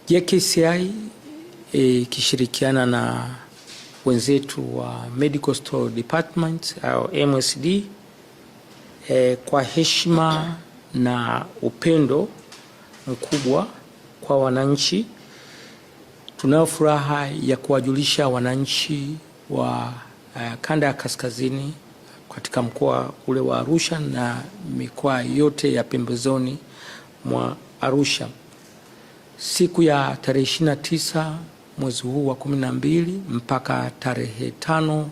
JKCI ikishirikiana na wenzetu wa Medical Store Department au MSD kwa heshima na upendo mkubwa kwa wananchi, tunayo furaha ya kuwajulisha wananchi wa kanda ya kaskazini katika mkoa ule wa Arusha na mikoa yote ya pembezoni mwa Arusha, siku ya tarehe 29 mwezi huu wa 12 mpaka tarehe 5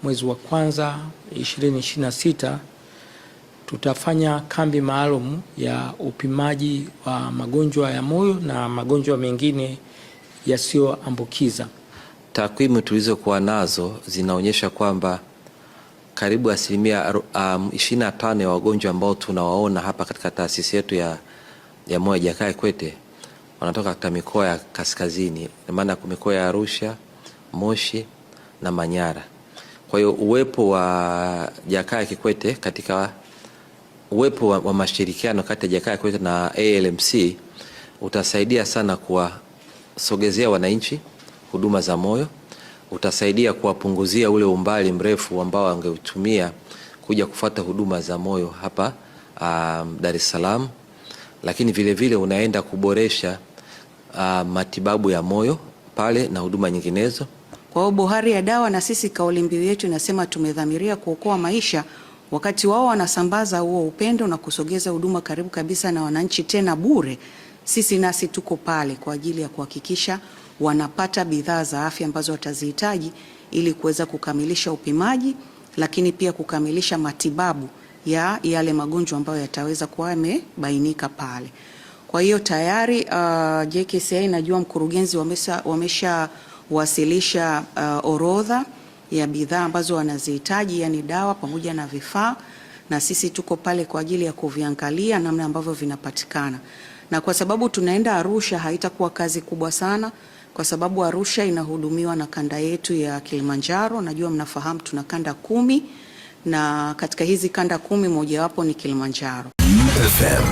mwezi wa kwanza 2026 tutafanya kambi maalum ya upimaji wa magonjwa ya moyo na magonjwa mengine yasiyoambukiza. Takwimu tulizokuwa nazo zinaonyesha kwamba karibu 25% ya wagonjwa ambao tunawaona hapa katika taasisi yetu ya moyo Jakaya Kikwete wanatoka katika mikoa ya kaskazini, maana mikoa ya Arusha, Moshi na Manyara. Kwa hiyo uwepo wa Jakaya Kikwete katika uwepo wa mashirikiano kati ya Jakaya Kikwete na ALMC utasaidia sana kuwasogezea wananchi huduma za moyo, utasaidia kuwapunguzia ule umbali mrefu ambao wangeutumia kuja kufuata huduma za moyo hapa Dar es Salaam, lakini vile vile unaenda kuboresha matibabu ya moyo pale na huduma nyinginezo. Kwa hiyo bohari ya dawa, na sisi kauli mbiu yetu inasema tumedhamiria kuokoa maisha, wakati wao wanasambaza huo upendo na kusogeza huduma karibu kabisa na wananchi tena bure. Sisi nasi tuko pale kwa ajili ya kuhakikisha wanapata bidhaa za afya ambazo watazihitaji ili kuweza kukamilisha upimaji, lakini pia kukamilisha matibabu ya yale magonjwa ambayo yataweza kuwa yamebainika pale. Kwa hiyo tayari JKCI najua mkurugenzi wameshawasilisha orodha ya bidhaa ambazo wanazihitaji, yani dawa pamoja na vifaa, na sisi tuko pale kwa ajili ya kuviangalia namna ambavyo vinapatikana. Na kwa sababu tunaenda Arusha, haitakuwa kazi kubwa sana kwa sababu Arusha inahudumiwa na kanda yetu ya Kilimanjaro. Najua mnafahamu tuna kanda 10 na katika hizi kanda 10 mojawapo ni Kilimanjaro. FM.